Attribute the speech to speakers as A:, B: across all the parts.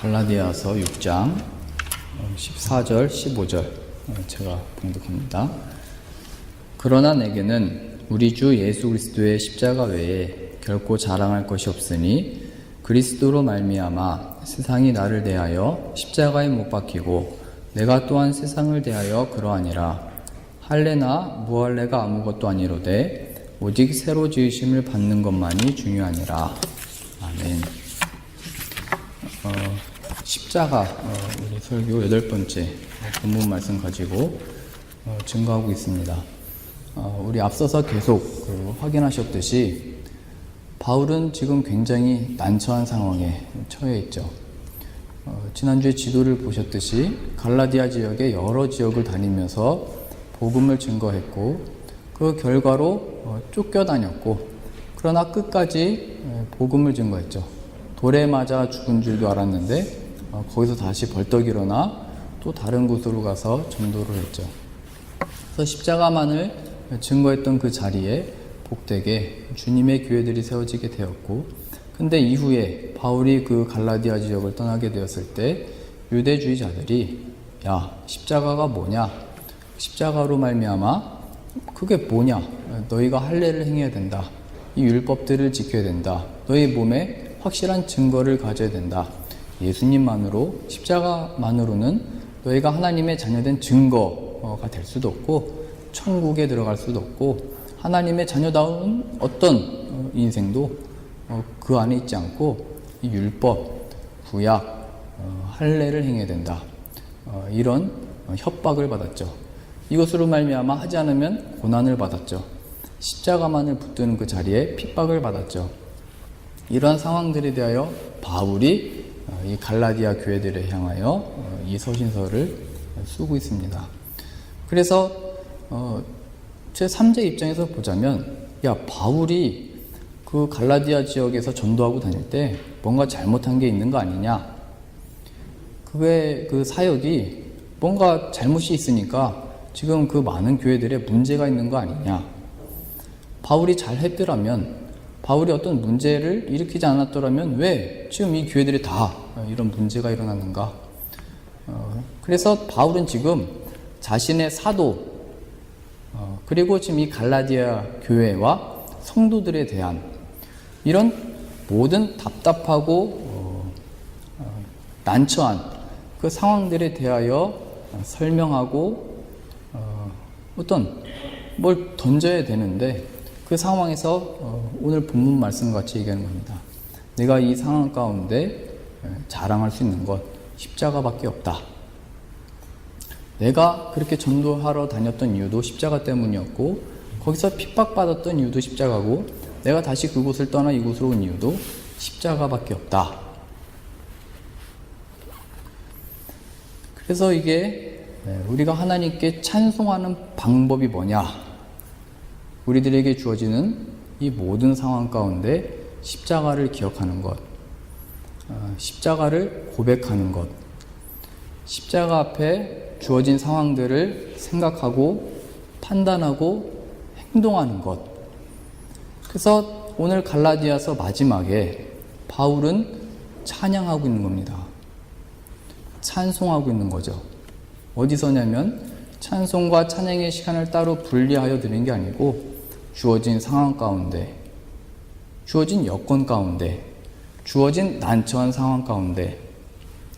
A: 갈라디아서 6장 14절 15절 제가 봉독합니다. 그러나 내게는 우리 주 예수 그리스도의 십자가 외에 결코 자랑할 것이 없으니 그리스도로 말미암아 세상이 나를 대하여 십자가에 못 박히고 내가 또한 세상을 대하여 그러하니라. 할례나 무할례가 아무것도 아니로되 오직 새로 지으심을 받는 것만이 중요하니라. 아멘. 십자가 우리 설교 8번째 본문 말씀 가지고 증거하고 있습니다. 우리 앞서서 계속 확인하셨듯이 바울은 지금 굉장히 난처한 상황에 처해 있죠. 지난주에 지도를 보셨듯이 갈라디아 지역의 여러 지역을 다니면서 복음을 증거했고 그 결과로 쫓겨다녔고 그러나 끝까지 복음을 증거했죠. 돌에 맞아 죽은 줄도 알았는데 거기서 다시 벌떡 일어나 또 다른 곳으로 가서 전도를 했죠. 그래서 십자가만을 증거했던 그 자리에 복되게 주님의 교회들이 세워지게 되었고, 근데 이후에 바울이 그 갈라디아 지역을 떠나게 되었을 때 유대주의자들이 야, 십자가가 뭐냐? 십자가로 말미암아 그게 뭐냐? 너희가 할례를 행해야 된다. 이 율법들을 지켜야 된다. 너희 몸에 확실한 증거를 가져야 된다. 예수님만으로, 십자가만으로는 너희가 하나님의 자녀된 증거가 될 수도 없고 천국에 들어갈 수도 없고 하나님의 자녀다운 어떤 인생도 그 안에 있지 않고 이 율법, 구약, 할례를 행해야 된다. 이런 협박을 받았죠. 이것으로 말미암아 하지 않으면 고난을 받았죠. 십자가만을 붙드는 그 자리에 핍박을 받았죠. 이러한 상황들에 대하여 바울이 이 갈라디아 교회들에 향하여 이 서신서를 쓰고 있습니다. 그래서 제 3제 입장에서 보자면 야, 바울이 그 갈라디아 지역에서 전도하고 다닐 때 뭔가 잘못한 게 있는 거 아니냐? 그 사역이 뭔가 잘못이 있으니까 지금 그 많은 교회들에 문제가 있는 거 아니냐? 바울이 잘했더라면, 바울이 어떤 문제를 일으키지 않았더라면 왜 지금 이 교회들이 다 이런 문제가 일어나는가? 그래서 바울은 지금 자신의 사도 그리고 지금 이 갈라디아 교회와 성도들에 대한 이런 모든 답답하고 난처한 그 상황들에 대하여 설명하고 어떤 뭘 던져야 되는데 그 상황에서 오늘 본문 말씀 같이 얘기하는 겁니다. 내가 이 상황 가운데 자랑할 수 있는 것 십자가밖에 없다. 내가 그렇게 전도하러 다녔던 이유도 십자가 때문이었고 거기서 핍박받았던 이유도 십자가고 내가 다시 그곳을 떠나 이곳으로 온 이유도 십자가밖에 없다. 그래서 이게 우리가 하나님께 찬송하는 방법이 뭐냐? 우리들에게 주어지는 이 모든 상황 가운데 십자가를 기억하는 것, 십자가를 고백하는 것, 십자가 앞에 주어진 상황들을 생각하고 판단하고 행동하는 것. 그래서 오늘 갈라디아서 마지막에 바울은 찬양하고 있는 겁니다. 찬송하고 있는 거죠. 어디서냐면 찬송과 찬양의 시간을 따로 분리하여 드리는 게 아니고 주어진 상황 가운데, 주어진 여건 가운데, 주어진 난처한 상황 가운데,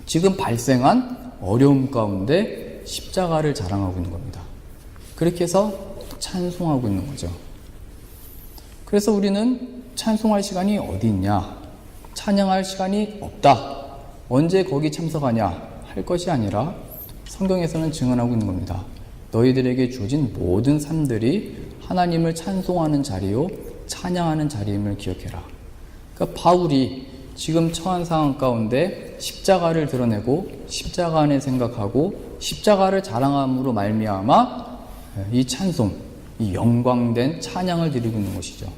A: 지금 발생한 어려움 가운데 십자가를 자랑하고 있는 겁니다. 그렇게 해서 찬송하고 있는 거죠. 그래서 우리는 찬송할 시간이 어디 있냐? 찬양할 시간이 없다. 언제 거기 참석하냐? 할 것이 아니라 성경에서는 증언하고 있는 겁니다. 너희들에게 주어진 모든 삶들이 하나님을 찬송하는 자리요, 찬양하는 자리임을 기억해라. 그러니까 바울이 지금 처한 상황 가운데 십자가를 드러내고 십자가 안에 생각하고 십자가를 자랑함으로 말미암아 이 찬송, 이 영광된 찬양을 드리고 있는 것이죠.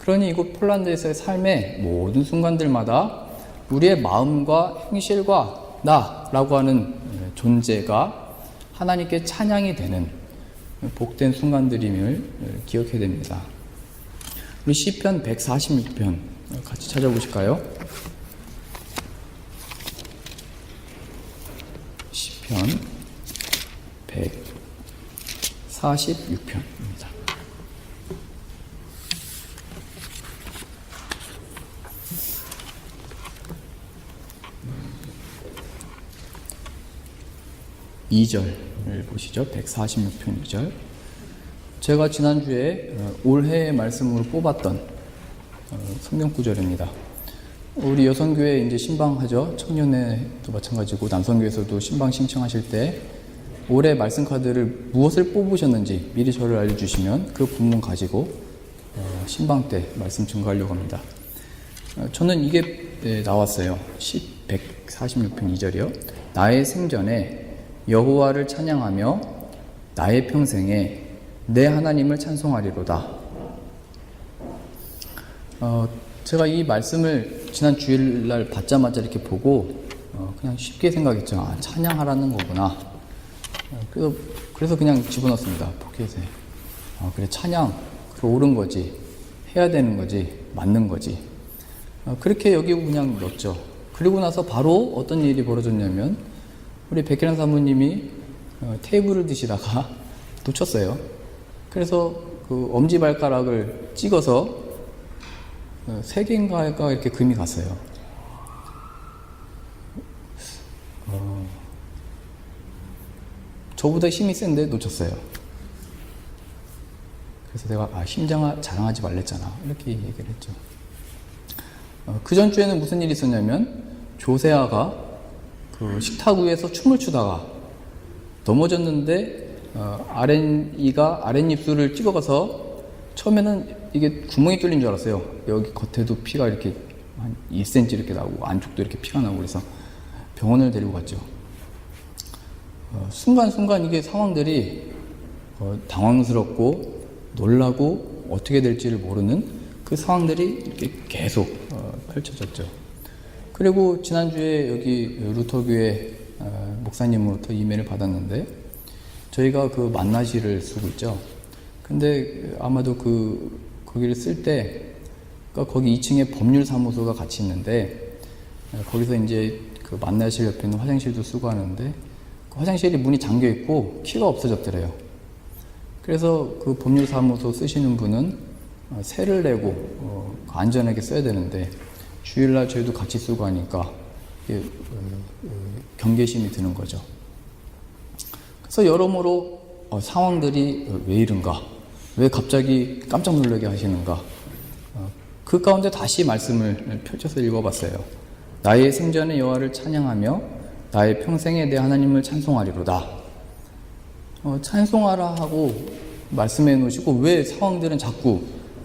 A: 그러니 이곳 폴란드에서의 삶의 모든 순간들마다 우리의 마음과 행실과 나라고 하는 존재가 하나님께 찬양이 되는 복된 순간들임을 기억해야 됩니다. 우리 시편 146편 같이 찾아보실까요? 편 146편입니다. (2절을) 보시죠. 146편 2절. 제가 지난주에 올해의 말씀으로 뽑았던 성경 구절입니다. 우리 여성교회 이제 신방하죠. 청년회도 마찬가지고 남성교회에서도 신방 신청하실 때 올해 말씀 카드를 무엇을 뽑으셨는지 미리 저를 알려주시면 그 본문 가지고 신방 때 말씀 증거하려고 합니다. 저는 이게 나왔어요. 146편 2절이요. 나의 생전에 여호와를 찬양하며 나의 평생에 내 하나님을 찬송하리로다. 제가 이 말씀을 지난 주일날 받자마자 이렇게 보고 그냥 쉽게 생각했죠. 아, 찬양하라는 거구나. 그래서 그냥 집어넣습니다. 포켓에. 그래, 찬양, 그래, 옳은 거지. 해야 되는 거지. 맞는 거지. 그렇게 여기고 그냥 넣었죠. 그리고 나서 바로 어떤 일이 벌어졌냐면 우리 백혜란 사모님이 테이블을 드시다가 놓쳤어요. 그래서 그 엄지발가락을 찍어서 3개인가가 이렇게 금이 갔어요. 저보다 힘이 센데 놓쳤어요. 그래서 내가 힘 자랑하지 말랬잖아. 이렇게 얘기를 했죠. 그 전주에는 무슨 일이 있었냐면 조세아가 그 식탁 위에서 춤을 추다가 넘어졌는데 아랫입술을 찍어가서 처음에는 이게 구멍이 뚫린 줄 알았어요. 여기 겉에도 피가 이렇게 한 1cm 이렇게 나오고 안쪽도 이렇게 피가 나오고 그래서 병원을 데리고 갔죠. 순간순간 이게 상황들이 당황스럽고 놀라고 어떻게 될지를 모르는 그 상황들이 이렇게 계속 펼쳐졌죠. 그리고 지난주에 여기 루터교회 목사님으로부터 이메일을 받았는데 저희가 그 만나시를 쓰고 있죠. 근데 아마도 거기를 쓸 때 그러니까 거기 2층에 법률사무소가 같이 있는데 거기서 이제 그 만나실 옆에는 화장실도 쓰고 하는데 그 화장실이 문이 잠겨 있고 키가 없어졌더래요. 그래서 그 법률사무소 쓰시는 분은 세를 내고 안전하게 써야 되는데 주일날 저희도 같이 쓰고 하니까 경계심이 드는 거죠. 그래서 여러모로 상황들이 왜 이런가, 왜 갑자기 깜짝 놀라게 하시는가, 그 가운데 다시 말씀을 펼쳐서 읽어봤어요. 나의 생전에 여호와를 찬양하며 나의 평생에 내 하나님을 찬송하리로다. 찬송하라 하고 말씀해 놓으시고 왜 상황들은 자꾸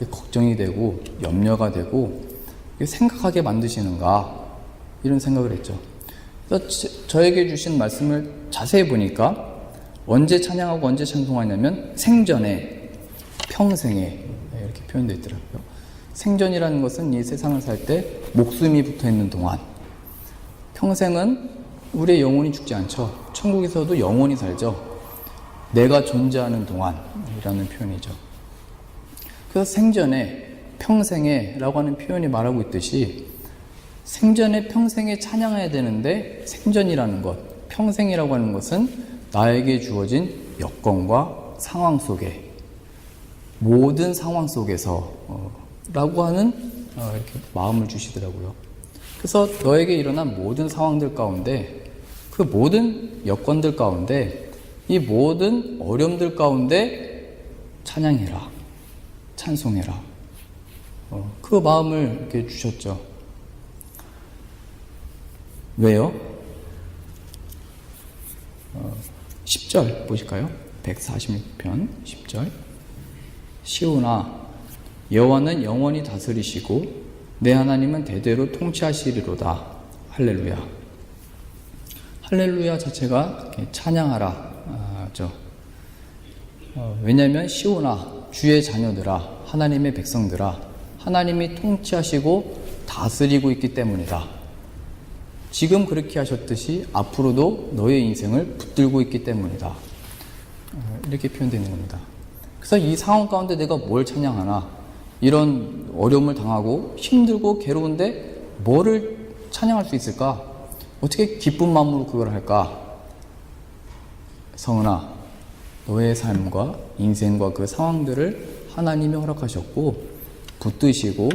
A: 걱정이 되고 염려가 되고 생각하게 만드시는가, 이런 생각을 했죠. 그래서 저에게 주신 말씀을 자세히 보니까 언제 찬양하고 언제 찬송하냐면 생전에, 평생에 이렇게 표현되어 있더라고요. 생전이라는 것은 이 세상을 살 때 목숨이 붙어있는 동안, 평생은 우리의 영혼이 죽지 않죠. 천국에서도 영원히 살죠. 내가 존재하는 동안이라는 표현이죠. 그래서 생전에, 평생에 라고 하는 표현이 말하고 있듯이 생전에 평생에 찬양해야 되는데 생전이라는 것, 평생이라고 하는 것은 나에게 주어진 여건과 상황 속에, 모든 상황 속에서 라고 하는 이렇게 마음을 주시더라고요. 그래서 너에게 일어난 모든 상황들 가운데, 그 모든 여건들 가운데, 이 모든 어려움들 가운데 찬양해라, 찬송해라. 그 마음을 이렇게 주셨죠. 왜요? 10절 보실까요? 146편 10절. 시온아, 여호와는 영원히 다스리시고 내 하나님은 대대로 통치하시리로다. 할렐루야. 할렐루야 자체가 찬양하라죠. 왜냐하면 시온아, 주의 자녀들아, 하나님의 백성들아, 하나님이 통치하시고 다스리고 있기 때문이다. 지금 그렇게 하셨듯이 앞으로도 너의 인생을 붙들고 있기 때문이다. 이렇게 표현되는 겁니다. 그래서 이 상황 가운데 내가 뭘 찬양하나, 이런 어려움을 당하고 힘들고 괴로운데 뭐를 찬양할 수 있을까? 어떻게 기쁜 마음으로 그걸 할까? 성은아, 너의 삶과 인생과 그 상황들을 하나님이 허락하셨고 붙드시고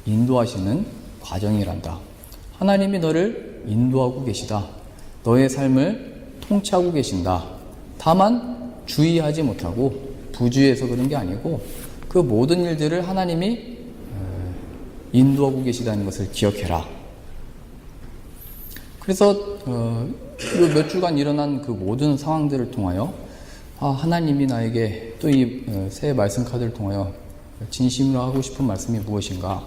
A: 인도하시는 과정이란다. 하나님이 너를 인도하고 계시다. 너의 삶을 통치하고 계신다. 다만 주의하지 못하고 부주의해서 그런 게 아니고 그 모든 일들을 하나님이 인도하고 계시다는 것을 기억해라. 그래서 몇 주간 일어난 그 모든 상황들을 통하여 하나님이 나에게 또 이 새 말씀 카드를 통하여 진심으로 하고 싶은 말씀이 무엇인가?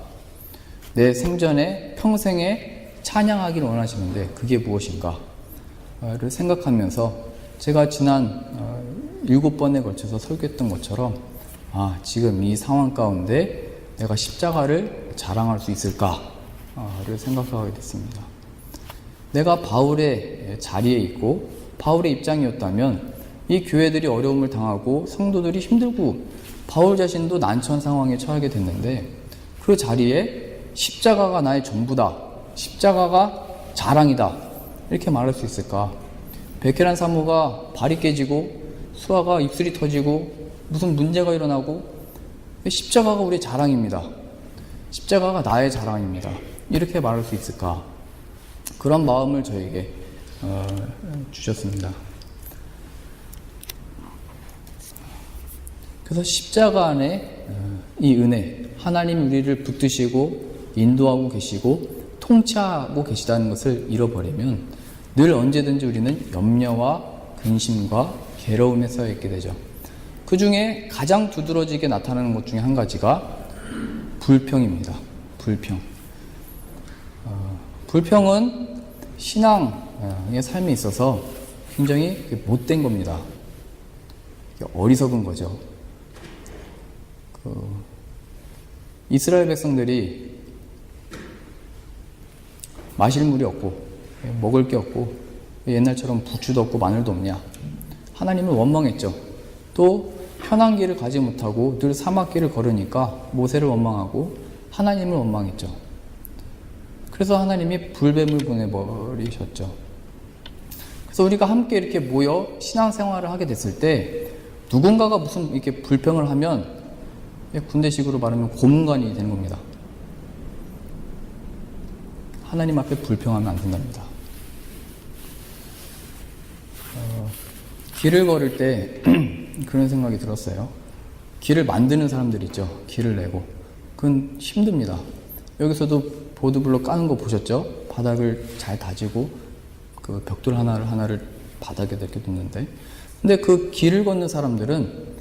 A: 내 생전에 평생에 찬양하기를 원하시는데 그게 무엇인가? 를 생각하면서 제가 지난 7번에 걸쳐서 설교했던 것처럼 지금 이 상황 가운데 내가 십자가를 자랑할 수 있을까를 생각하게 됐습니다. 내가 바울의 자리에 있고 바울의 입장이었다면 이 교회들이 어려움을 당하고 성도들이 힘들고 바울 자신도 난처한 상황에 처하게 됐는데 그 자리에 십자가가 나의 전부다. 십자가가 자랑이다. 이렇게 말할 수 있을까? 베케란 사모가 발이 깨지고 수아가 입술이 터지고 무슨 문제가 일어나고 십자가가 우리의 자랑입니다. 십자가가 나의 자랑입니다. 이렇게 말할 수 있을까? 그런 마음을 저에게 주셨습니다. 그래서 십자가 안에 이 은혜, 하나님 우리를 붙드시고 인도하고 계시고 통치하고 계시다는 것을 잃어버리면 늘 언제든지 우리는 염려와 근심과 괴로움에 쌓여 있게 되죠. 그 중에 가장 두드러지게 나타나는 것 중에 한 가지가 불평입니다. 불평. 불평은 신앙의 삶에 있어서 굉장히 못된 겁니다. 어리석은 거죠. 이스라엘 백성들이 마실 물이 없고 먹을 게 없고 옛날처럼 부추도 없고 마늘도 없냐. 하나님을 원망했죠. 또 편한 길을 가지 못하고 늘 사막길을 걸으니까 모세를 원망하고 하나님을 원망했죠. 그래서 하나님이 불뱀을 보내버리셨죠. 그래서 우리가 함께 이렇게 모여 신앙생활을 하게 됐을 때 누군가가 무슨 이렇게 불평을 하면 군대식으로 말하면 고문관이 되는 겁니다. 하나님 앞에 불평하면 안 된답니다. 길을 걸을 때 그런 생각이 들었어요. 길을 만드는 사람들 있죠. 길을 내고. 그건 힘듭니다. 여기서도 보드블럭 까는 거 보셨죠? 바닥을 잘 다지고 그 벽돌 하나를 바닥에 이렇게 놓는데, 근데 그 길을 걷는 사람들은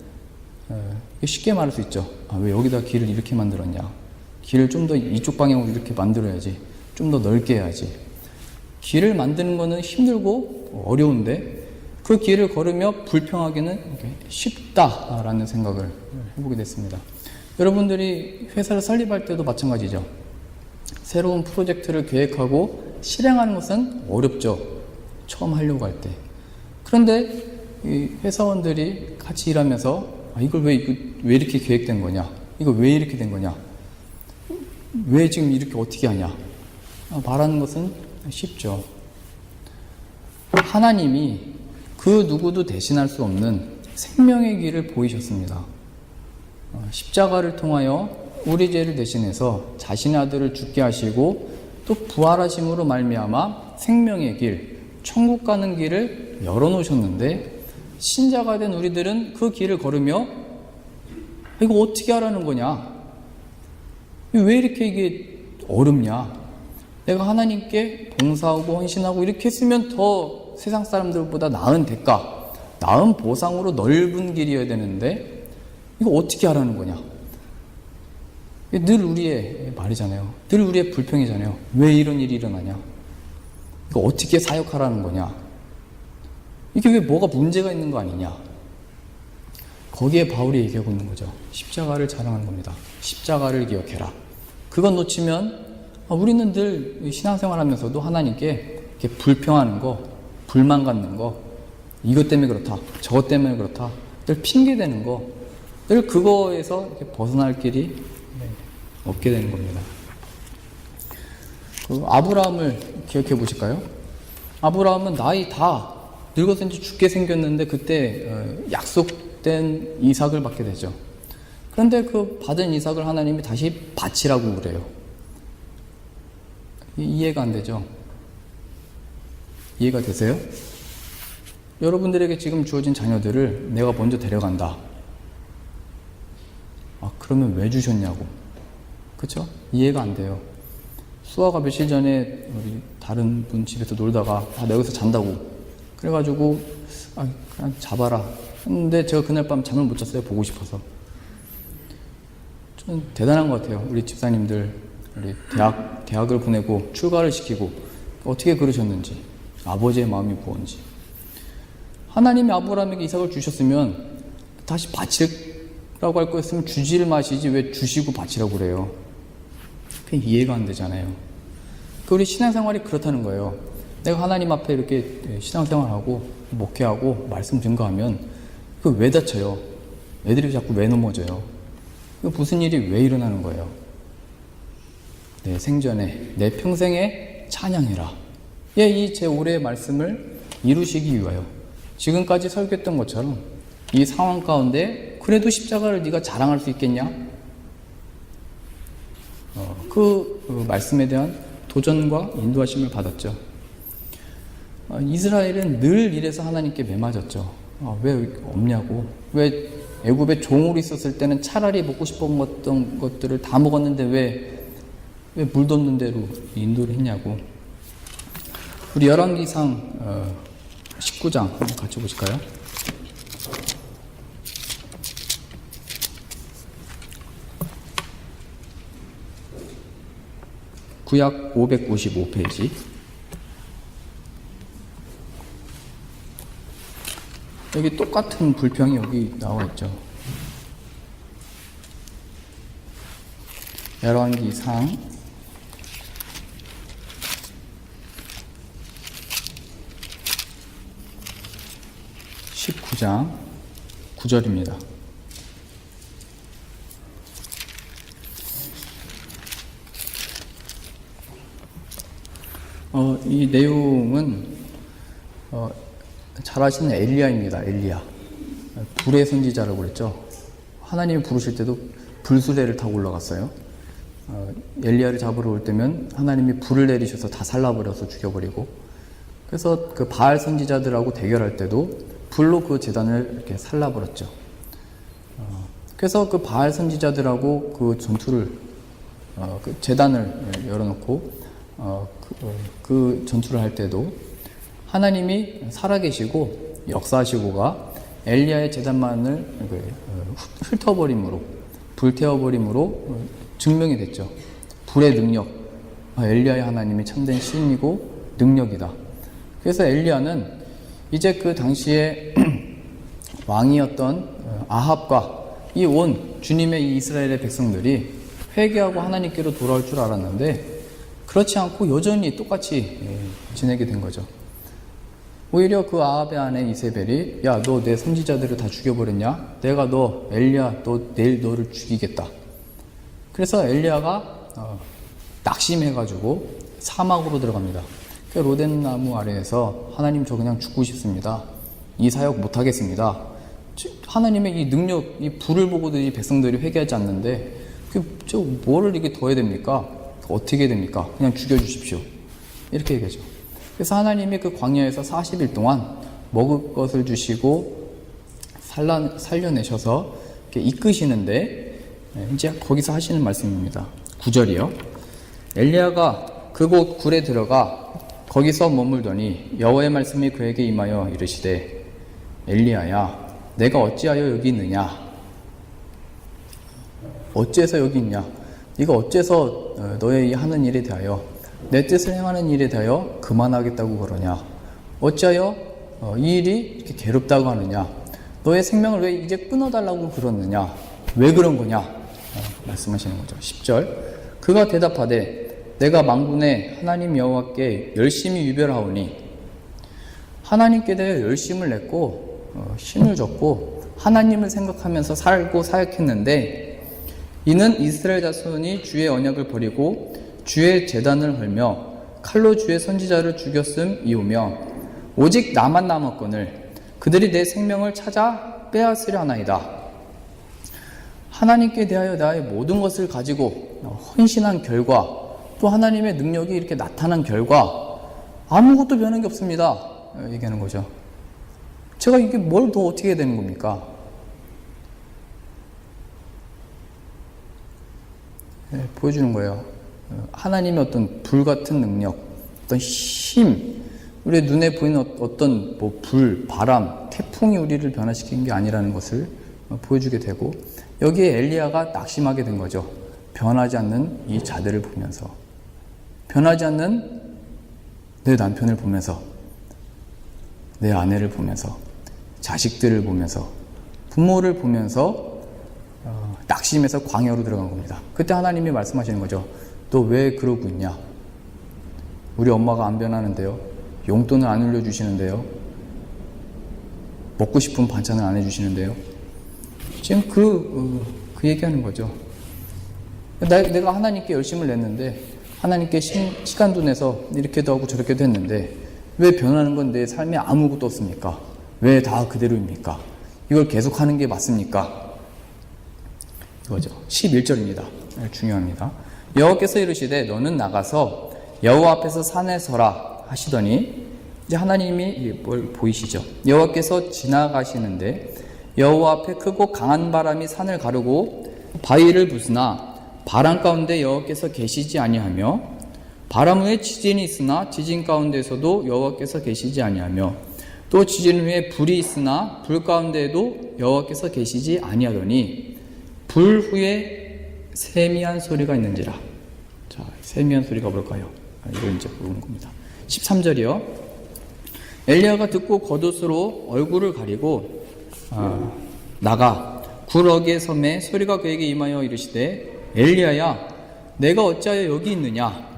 A: 쉽게 말할 수 있죠. 왜 여기다 길을 이렇게 만들었냐? 길을 좀 더 이쪽 방향으로 이렇게 만들어야지. 좀 더 넓게 해야지. 길을 만드는 거는 힘들고 어려운데 그 길을 걸으며 불평하기는 쉽다라는 생각을 해보게 됐습니다. 여러분들이 회사를 설립할 때도 마찬가지죠. 새로운 프로젝트를 계획하고 실행하는 것은 어렵죠. 처음 하려고 할 때. 그런데 이 회사원들이 같이 일하면서 이걸 왜 이렇게 계획된 거냐? 이거 왜 이렇게 된 거냐? 왜 지금 이렇게 어떻게 하냐? 말하는 것은 쉽죠. 하나님이 그 누구도 대신할 수 없는 생명의 길을 보이셨습니다. 십자가를 통하여 우리 죄를 대신해서 자신의 아들을 죽게 하시고 또 부활하심으로 말미암아 생명의 길, 천국 가는 길을 열어놓으셨는데 신자가 된 우리들은 그 길을 걸으며 이거 어떻게 하라는 거냐? 왜 이렇게 이게 어렵냐? 내가 하나님께 봉사하고 헌신하고 이렇게 했으면 더 세상 사람들보다 나은 대가, 나은 보상으로 넓은 길이어야 되는데 이거 어떻게 하라는 거냐? 늘 우리의 말이잖아요. 늘 우리의 불평이잖아요. 왜 이런 일이 일어나냐? 이거 어떻게 사역하라는 거냐? 이게 왜 뭐가 문제가 있는 거 아니냐? 거기에 바울이 얘기하고 있는 거죠. 십자가를 자랑하는 겁니다. 십자가를 기억해라. 그건 놓치면 우리는 늘 신앙생활 하면서도 하나님께 이렇게 불평하는 거, 불만 갖는 거, 이것 때문에 그렇다, 저것 때문에 그렇다, 늘 핑계대는 거, 늘 그거에서 이렇게 벗어날 길이 없게 되는 겁니다. 그 아브라함을 기억해 보실까요? 아브라함은 나이 다 늙어서 이제 죽게 생겼는데 그때 약속된 이삭을 받게 되죠. 그런데 그 받은 이삭을 하나님이 다시 바치라고 그래요. 이해가 안 되죠? 이해가 되세요? 여러분들에게 지금 주어진 자녀들을 내가 먼저 데려간다. 그러면 왜 주셨냐고. 그쵸? 이해가 안 돼요. 수아가 며칠 전에 우리 다른 분 집에서 놀다가 내가 여기서 잔다고 그래가지고 그냥 잡아라 했는데 제가 그날 밤 잠을 못 잤어요. 보고 싶어서. 좀 대단한 것 같아요. 우리 집사님들 우리 대학을 보내고 출가를 시키고 어떻게 그러셨는지, 아버지의 마음이 무언지. 하나님이 아브라함에게 이삭을 주셨으면 다시 바치라고 할 거였으면 주지를 마시지 왜 주시고 바치라고 그래요. 그게 이해가 안 되잖아요. 우리 신앙생활이 그렇다는 거예요. 내가 하나님 앞에 이렇게 신앙생활하고 목회하고 말씀 증거하면 그 왜 다쳐요? 애들이 자꾸 왜 넘어져요? 그 무슨 일이 왜 일어나는 거예요? 내 생전에 내 평생에 찬양해라. 이 제 올해의 말씀을 이루시기 위하여 지금까지 설교했던 것처럼 이 상황 가운데 그래도 십자가를 네가 자랑할 수 있겠냐? 그 말씀에 대한 도전과 인도하심을 받았죠. 이스라엘은 늘 이래서 하나님께 매맞았죠. 왜 없냐고. 왜 애굽에 종으로 있었을 때는 차라리 먹고 싶었던 것들을 다 먹었는데 왜 물도 없는 대로 인도를 했냐고. 우리 열왕기상 19장 한번 같이 보실까요? 구약 555페이지. 여기 똑같은 불평이 여기 나와 있죠. 열왕기상 19장 9절입니다. 이 내용은 잘 아시는 엘리야입니다. 엘리야. 불의 선지자라고 그랬죠. 하나님이 부르실 때도 불수레를 타고 올라갔어요. 엘리야를 잡으러 올 때면 하나님이 불을 내리셔서 다 살라버려서 죽여버리고, 그래서 그 바알 선지자들하고 대결할 때도 불로 그 제단을 이렇게 살라버렸죠. 그래서 그 바알 선지자들하고 그 전투를 그 제단을 열어놓고 그 전투를 할 때도 하나님이 살아계시고 역사하시고가 엘리야의 제단만을 훑어버림으로, 불태워버림으로 증명이 됐죠. 불의 능력, 엘리야의 하나님이 참된 신이고 능력이다. 그래서 엘리야는 이제 그 당시에 왕이었던 아합과 이 온 주님의 이 이스라엘의 백성들이 회개하고 하나님께로 돌아올 줄 알았는데 그렇지 않고 여전히 똑같이 지내게 된 거죠. 오히려 그 아합의 아내 이세벨이 야, 너 내 선지자들을 다 죽여버렸냐? 내가 너 엘리야, 너 내일 너를 죽이겠다. 그래서 엘리야가 낙심해가지고 사막으로 들어갑니다. 그 로덴나무 아래에서 하나님 저 그냥 죽고 싶습니다. 이 사역 못하겠습니다. 하나님의 이 능력, 이 불을 보고도 이 백성들이 회개하지 않는데 저 뭐를 이게 더 해야 됩니까? 어떻게 해야 됩니까? 그냥 죽여주십시오. 이렇게 얘기하죠. 그래서 하나님이 그 광야에서 40일 동안 먹을 것을 주시고 살려내셔서 이렇게 이끄시는데 이제 거기서 하시는 말씀입니다. 9절이요. 엘리야가 그곳 굴에 들어가 거기서 머물더니 여호와의 말씀이 그에게 임하여 이르시되 엘리야야 내가 어찌하여 여기 있느냐? 어째서 여기 있냐? 네가 어째서 너의 이 하는 일에 대하여 내 뜻을 행하는 일에 대하여 그만하겠다고 그러냐? 어찌하여 이 일이 이렇게 괴롭다고 하느냐? 너의 생명을 왜 이제 끊어달라고 그러느냐? 왜 그런 거냐? 말씀하시는 거죠. 10절. 그가 대답하되 내가 만군의 하나님 여호와께 열심히 유별하오니 하나님께 대해 열심을 냈고 신을 졌고 하나님을 생각하면서 살고 사역했는데 이는 이스라엘 자손이 주의 언약을 버리고 주의 제단을 헐며 칼로 주의 선지자를 죽였음이오며 오직 나만 남았거늘 그들이 내 생명을 찾아 빼앗으려 하나이다. 하나님께 대하여 나의 모든 것을 가지고 헌신한 결과, 또 하나님의 능력이 이렇게 나타난 결과 아무것도 변한 게 없습니다. 얘기하는 거죠. 제가 이게 뭘 더 어떻게 해야 되는 겁니까? 보여주는 거예요. 하나님의 어떤 불같은 능력, 어떤 힘, 우리의 눈에 보이는 어떤 불, 바람, 태풍이 우리를 변화시킨 게 아니라는 것을 보여주게 되고, 여기에 엘리야가 낙심하게 된 거죠. 변하지 않는 이 자들을 보면서, 변하지 않는 내 남편을 보면서, 내 아내를 보면서, 자식들을 보면서, 부모를 보면서 낙심해서 광야로 들어간 겁니다. 그때 하나님이 말씀하시는 거죠. 너 왜 그러고 있냐? 우리 엄마가 안 변하는데요. 용돈을 안 올려주시는데요. 먹고 싶은 반찬을 안 해주시는데요. 지금 그 얘기하는 거죠. 내가 하나님께 열심을 냈는데, 하나님께 시간도 내서 이렇게도 하고 저렇게도 했는데 왜 변하는 건 내 삶에 아무것도 없습니까? 왜 다 그대로입니까? 이걸 계속하는 게 맞습니까? 이거죠. 11절입니다. 중요합니다. 여호와께서 이르시되 너는 나가서 여호와 앞에서 산에 서라 하시더니, 이제 하나님이 뭘 보이시죠? 여호와께서 지나가시는데 여호와 앞에 크고 강한 바람이 산을 가르고 바위를 부수나 바람 가운데 여호와께서 계시지 아니하며, 바람 후에 지진이 있으나 지진 가운데에서도 여호와께서 계시지 아니하며, 또 지진 후에 불이 있으나 불 가운데에도 여호와께서 계시지 아니하더니 불 후에 세미한 소리가 있는지라. 자, 세미한 소리가 뭘까요? 이걸 이제 보는 겁니다. 13절이요. 엘리야가 듣고 겉옷으로 얼굴을 가리고 나가 굴 어귀에 섬에 소리가 그에게 임하여 이르시되 엘리야야 내가 어찌하여 여기 있느냐.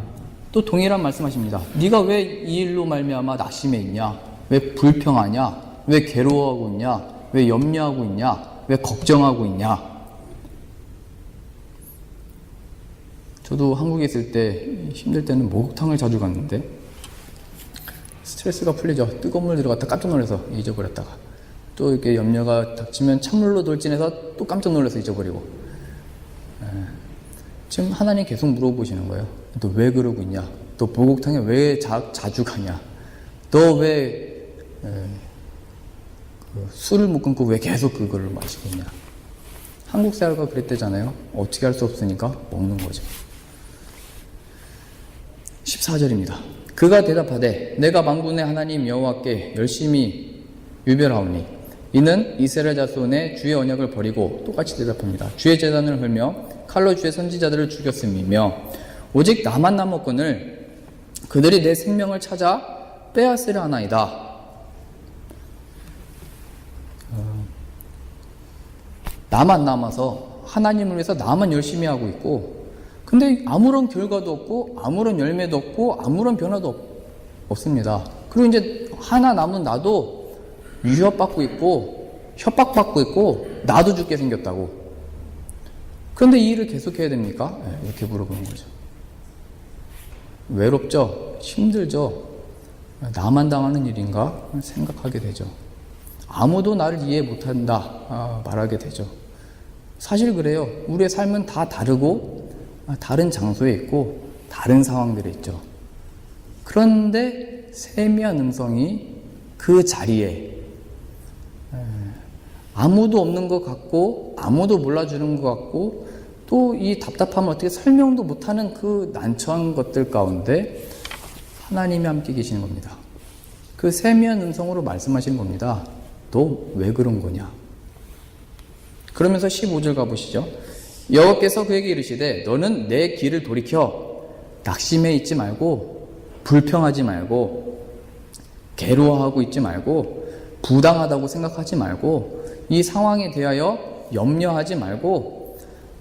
A: 또 동일한 말씀하십니다. 네가 왜 이 일로 말미암아 낙심해 있냐? 왜 불평하냐? 왜 괴로워하고 있냐? 왜 염려하고 있냐? 왜 걱정하고 있냐? 저도 한국에 있을 때 힘들 때는 목욕탕을 자주 갔는데 스트레스가 풀리죠. 뜨거운 물 들어갔다 깜짝 놀라서 잊어버렸다가, 또 이렇게 염려가 닥치면 찬물로 돌진해서 또 깜짝 놀라서 잊어버리고. 지금 하나님 계속 물어보시는 거예요. 너 왜 그러고 있냐? 너 목욕탕에 왜 자주 가냐? 너 왜 술을 못 끊고 왜 계속 그거를 마시고 있냐? 한국 사회가 그랬대잖아요. 어떻게 할 수 없으니까 먹는 거죠. 14절입니다. 그가 대답하되 내가 만군의 하나님 여호와께 열심히 유별하오니 이는 이스라엘 자손의 주의 언약을 버리고, 똑같이 대답합니다. 주의 제단을 헐며 칼로 주의 선지자들을 죽였음이며 오직 나만 남았거늘 그들이 내 생명을 찾아 빼앗으려 하나이다. 나만 남아서 하나님을 위해서 나만 열심히 하고 있고, 근데 아무런 결과도 없고 아무런 열매도 없고 아무런 변화도 없습니다. 그리고 이제 하나 남은 나도 위협받고 있고 협박받고 있고 나도 죽게 생겼다고. 그런데 이 일을 계속해야 됩니까? 이렇게 물어보는 거죠. 외롭죠? 힘들죠? 나만 당하는 일인가 생각하게 되죠. 아무도 나를 이해 못한다 말하게 되죠. 사실 그래요. 우리의 삶은 다 다르고 다른 장소에 있고 다른 상황들에 있죠. 그런데 세미한 음성이 그 자리에 아무도 없는 것 같고 아무도 몰라주는 것 같고 또 이 답답함을 어떻게 설명도 못하는 그 난처한 것들 가운데 하나님이 함께 계시는 겁니다. 그 세미한 음성으로 말씀하시는 겁니다. 너 왜 그런 거냐? 그러면서 15절 가보시죠. 여호와께서 그에게 이르시되 너는 내 길을 돌이켜 낙심해 있지 말고 불평하지 말고 괴로워하고 있지 말고 부당하다고 생각하지 말고 이 상황에 대하여 염려하지 말고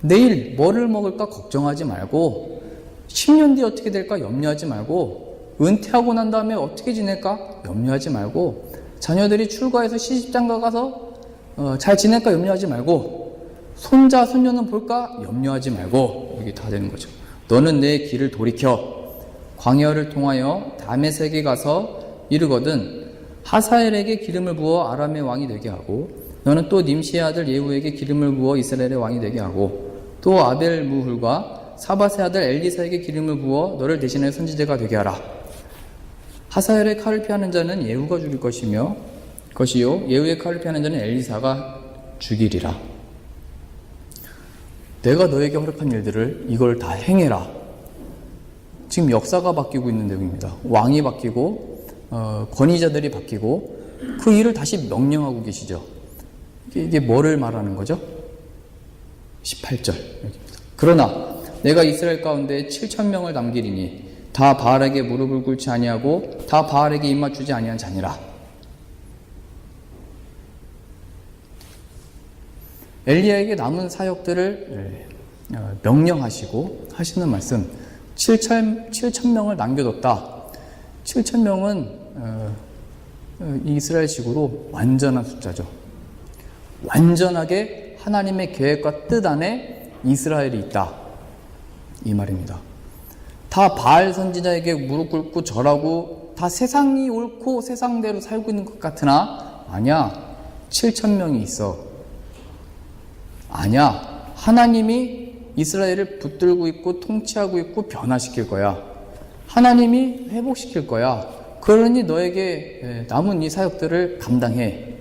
A: 내일 뭐를 먹을까 걱정하지 말고 10년 뒤에 어떻게 될까 염려하지 말고 은퇴하고 난 다음에 어떻게 지낼까 염려하지 말고 자녀들이 출가해서 시집장가 가서 잘 지낼까 염려하지 말고 손자 손녀는 볼까 염려하지 말고, 이게 다 되는 거죠. 너는 내 길을 돌이켜 광야를 통하여 다메섹에 가서 이르거든 하사엘에게 기름을 부어 아람의 왕이 되게 하고 너는 또 님시의 아들 예후에게 기름을 부어 이스라엘의 왕이 되게 하고 또 아벨무훌과 사밧의 아들 엘리사에게 기름을 부어 너를 대신하여 선지자가 되게 하라. 하사엘의 칼을 피하는 자는 예후가 죽일 것이요 예후의 칼을 피하는 자는 엘리사가 죽이리라. 내가 너에게 허락한 일들을 이걸 다 행해라. 지금 역사가 바뀌고 있는 내용입니다. 왕이 바뀌고 권위자들이 바뀌고 그 일을 다시 명령하고 계시죠. 이게 뭐를 말하는 거죠? 18절. 그러나 내가 이스라엘 가운데 7,000명을 남기리니 다 바알에게 무릎을 꿇지 아니하고 다 바알에게 입맞추지 아니한 자니라. 엘리야에게 남은 사역들을 명령하시고 하시는 말씀, 7,000명을 남겨뒀다. 7,000명은 이스라엘식으로 완전한 숫자죠. 완전하게 하나님의 계획과 뜻 안에 이스라엘이 있다, 이 말입니다. 다 바알 선지자에게 무릎 꿇고 절하고 다 세상이 옳고 세상대로 살고 있는 것 같으나 아니야, 7,000명이 있어. 아니야, 하나님이 이스라엘을 붙들고 있고 통치하고 있고 변화시킬 거야. 하나님이 회복시킬 거야. 그러니 너에게 남은 이 사역들을 감당해.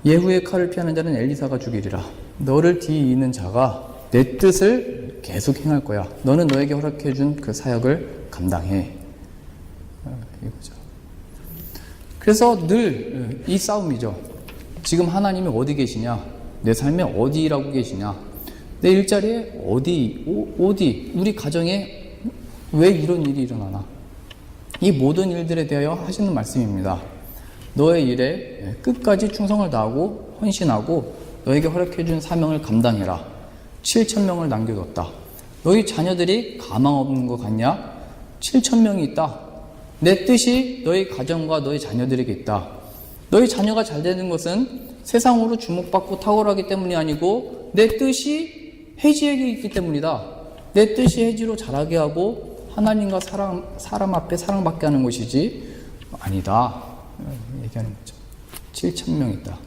A: 예후의 칼을 피하는 자는 엘리사가 죽이리라. 너를 뒤이는 자가 내 뜻을 계속 행할 거야. 너는 너에게 허락해 준 그 사역을 감당해. 이거죠. 그래서 늘 이 싸움이죠. 지금 하나님이 어디 계시냐? 내 삶에 어디 일하고 계시냐? 내 일자리에 어디? 우리 가정에 왜 이런 일이 일어나나? 이 모든 일들에 대하여 하시는 말씀입니다. 너의 일에 끝까지 충성을 다하고 헌신하고 너에게 허락해준 사명을 감당해라. 7,000명을 남겨뒀다. 너희 자녀들이 가망 없는 것 같냐? 7,000명이 있다. 내 뜻이 너희 가정과 너희 자녀들에게 있다. 너희 자녀가 잘 되는 것은 세상으로 주목받고 탁월하기 때문이 아니고 내 뜻이 해지에게 있기 때문이다. 내 뜻이 해지로 자라게 하고 하나님과 사람 앞에 사랑받게 하는 것이지 아니다, 얘기하는 거죠. 7,000명 있다.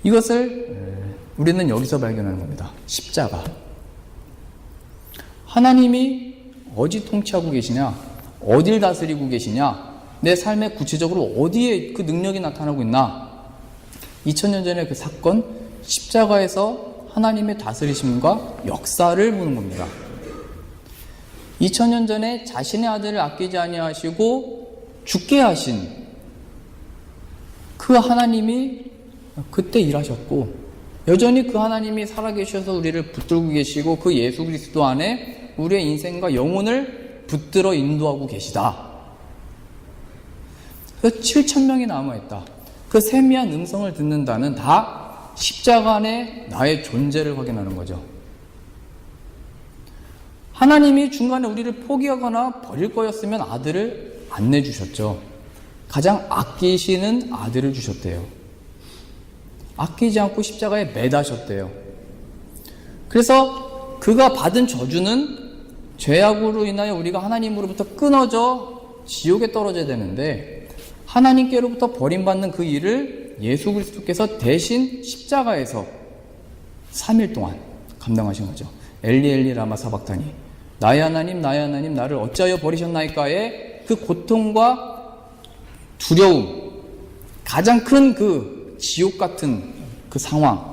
A: 이것을 우리는 여기서 발견하는 겁니다. 십자가. 하나님이 어디 통치하고 계시냐? 어딜 다스리고 계시냐? 내 삶에 구체적으로 어디에 그 능력이 나타나고 있나? 2000년 전의 그 사건, 십자가에서 하나님의 다스리심과 역사를 보는 겁니다. 2000년 전에 자신의 아들을 아끼지 아니하시고 죽게 하신 그 하나님이 그때 일하셨고, 여전히 그 하나님이 살아계셔서 우리를 붙들고 계시고 그 예수 그리스도 안에 우리의 인생과 영혼을 붙들어 인도하고 계시다. 그래서 7,000명이 남아있다. 그 세미한 음성을 듣는다는 다 십자가 안에 나의 존재를 확인하는 거죠. 하나님이 중간에 우리를 포기하거나 버릴 거였으면 아들을 안 내주셨죠. 가장 아끼시는 아들을 주셨대요. 아끼지 않고 십자가에 매다셨대요. 그래서 그가 받은 저주는 죄악으로 인하여 우리가 하나님으로부터 끊어져 지옥에 떨어져야 되는데, 하나님께로부터 버림받는 그 일을 예수 그리스도께서 대신 십자가에서 3일 동안 감당하신 거죠. 엘리 엘리 라마 사박다니, 나의 하나님 나의 하나님 나를 어찌하여 버리셨나이까의 그 고통과 두려움, 가장 큰 그 지옥 같은 그 상황,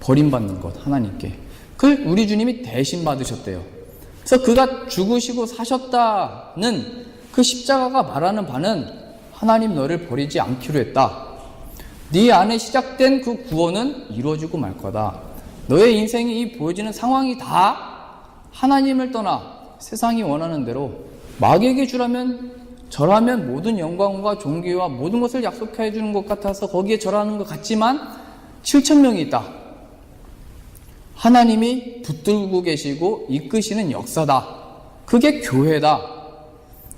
A: 버림받는 것, 하나님께 그걸 우리 주님이 대신 받으셨대요. 그래서 그가 죽으시고 사셨다는 그 십자가가 말하는 바는 하나님 너를 버리지 않기로 했다. 네 안에 시작된 그 구원은 이루어지고 말 거다. 너의 인생이 이 보여지는 상황이 다 하나님을 떠나 세상이 원하는 대로 마귀에게 절하면 모든 영광과 존귀와 모든 것을 약속해 주는 것 같아서 거기에 절하는 것 같지만 7,000명이 있다. 하나님이 붙들고 계시고 이끄시는 역사다. 그게 교회다.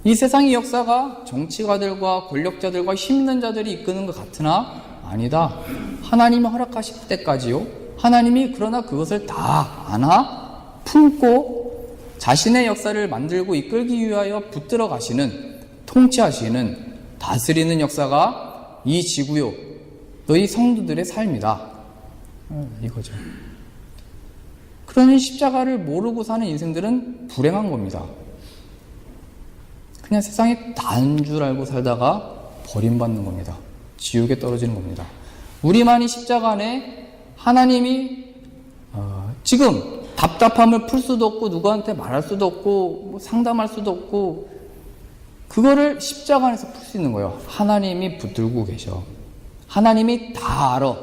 A: 이 세상의 역사가 정치가들과 권력자들과 힘 있는 자들이 이끄는 것 같으나 아니다. 하나님이 허락하실 때까지요. 하나님이 그러나 그것을 다 안아 품고 자신의 역사를 만들고 이끌기 위하여 붙들어 가시는, 통치하시는, 다스리는 역사가 이 지구요, 너희 성도들의 삶이다. 이거죠. 그러니 십자가를 모르고 사는 인생들은 불행한 겁니다. 그냥 세상에 다인 줄 알고 살다가 버림받는 겁니다. 지옥에 떨어지는 겁니다. 우리만이 십자가 안에 하나님이 지금 답답함을 풀 수도 없고 누구한테 말할 수도 없고 뭐 상담할 수도 없고 그거를 십자가 안에서 풀 수 있는 거예요. 하나님이 붙들고 계셔. 하나님이 다 알아.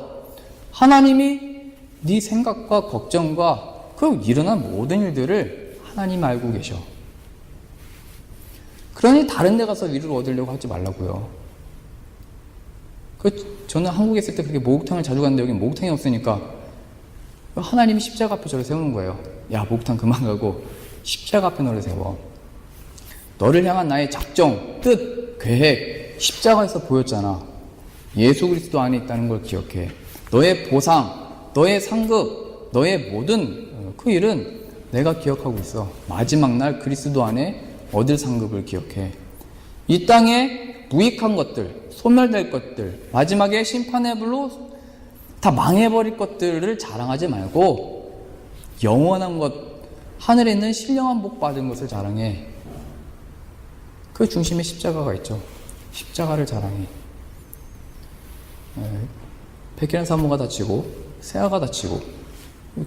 A: 하나님이 네 생각과 걱정과 그 일어난 모든 일들을 하나님이 알고 계셔. 그러니 다른 데 가서 위로를 얻으려고 하지 말라고요. 저는 한국에 있을 때 그렇게 목욕탕을 자주 갔는데 여기 목욕탕이 없으니까 하나님이 십자가 앞에 저를 세우는 거예요. 야, 목욕탕 그만 가고 십자가 앞에 너를 세워. 너를 향한 나의 작정, 뜻, 계획, 십자가에서 보였잖아. 예수 그리스도 안에 있다는 걸 기억해. 너의 보상, 너의 상급, 너의 모든 그 일은 내가 기억하고 있어. 마지막 날 그리스도 안에 얻을 상급을 기억해. 이 땅에 무익한 것들, 소멸될 것들, 마지막에 심판의 불로 다 망해버릴 것들을 자랑하지 말고 영원한 것, 하늘에 있는 신령한 복 받은 것을 자랑해. 그 중심에 십자가가 있죠. 십자가를 자랑해. 백혈한 사모가 다치고 세아가 다치고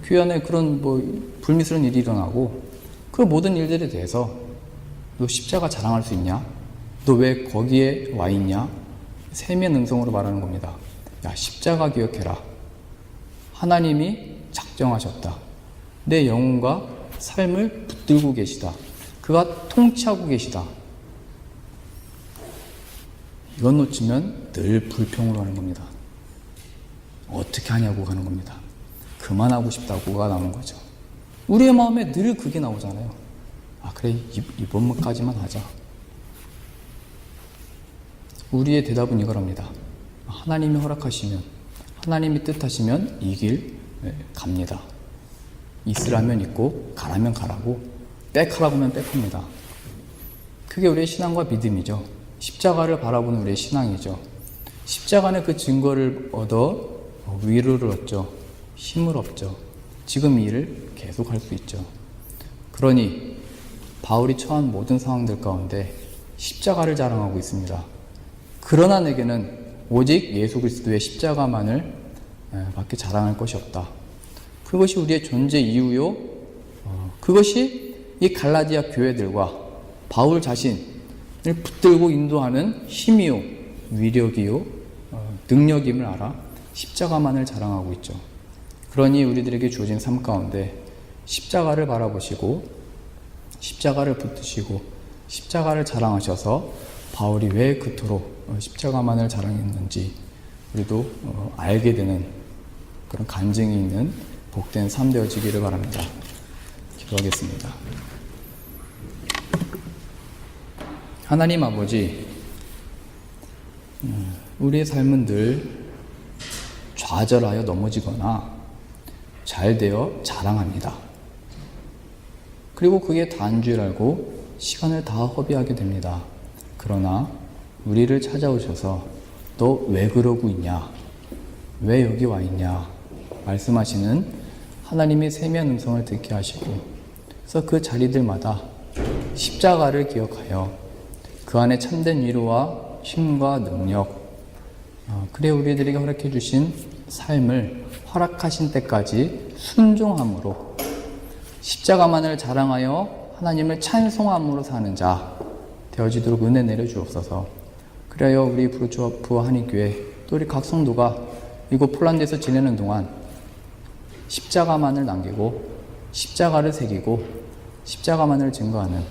A: 귀환에 그런 불미스러운 일이 일어나고 그 모든 일들에 대해서 너 십자가 자랑할 수 있냐? 너 왜 거기에 와 있냐? 세미한 음성으로 말하는 겁니다. 야, 십자가 기억해라. 하나님이 작정하셨다. 내 영혼과 삶을 붙들고 계시다. 그가 통치하고 계시다. 이건 놓치면 늘 불평으로 하는 겁니다. 어떻게 하냐고 하는 겁니다. 그만하고 싶다고가 나오는 거죠. 우리의 마음에 늘 그게 나오잖아요. 아, 그래, 이번까지만 하자. 우리의 대답은 이거랍니다. 하나님이 허락하시면, 하나님이 뜻하시면 이 길 갑니다. 있으라면 있고 가라면 가라고, 빽하라고 하면 빽합니다. 그게 우리의 신앙과 믿음이죠. 십자가를 바라보는 우리의 신앙이죠. 십자가는 그 증거를 얻어 위로를 얻죠. 힘을 얻죠. 지금 이 일을 계속할 수 있죠. 그러니 바울이 처한 모든 상황들 가운데 십자가를 자랑하고 있습니다. 그러나 내게는 오직 예수 그리스도의 십자가만을 밖에 자랑할 것이 없다. 그것이 우리의 존재 이유요. 그것이 이 갈라디아 교회들과 바울 자신을 붙들고 인도하는 힘이요, 위력이요, 능력임을 알아 십자가만을 자랑하고 있죠. 그러니 우리들에게 주어진 삶 가운데 십자가를 바라보시고 십자가를 붙드시고 십자가를 자랑하셔서 바울이 왜 그토록 십자가만을 자랑했는지 우리도 알게 되는 그런 간증이 있는 복된 삶 되어지기를 바랍니다. 기도하겠습니다. 하나님 아버지, 우리의 삶은 늘 좌절하여 넘어지거나 잘 되어 자랑합니다. 그리고 그게 다인 줄 알고 시간을 다 허비하게 됩니다. 그러나 우리를 찾아오셔서 너 왜 그러고 있냐? 왜 여기 와 있냐? 말씀하시는 하나님의 세미한 음성을 듣게 하시고, 그래서 그 자리들마다 십자가를 기억하여 그 안에 참된 위로와 힘과 능력, 그래 우리들에게 허락해 주신 삶을 허락하신 때까지 순종함으로 십자가만을 자랑하여 하나님을 찬송함으로 사는 자 되어지도록 은혜 내려주옵소서. 그래야 우리 브루츠와프 한인교회 또 우리 각 성도가 이곳 폴란드에서 지내는 동안 십자가만을 남기고 십자가를 새기고 십자가만을 증거하는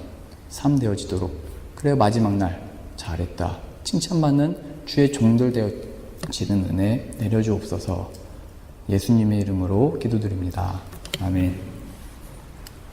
A: 삶 되어지도록, 그래야 마지막 날 잘했다 칭찬받는 주의 종들 되어지는 은혜 내려주옵소서. 예수님의 이름으로 기도드립니다. 아멘.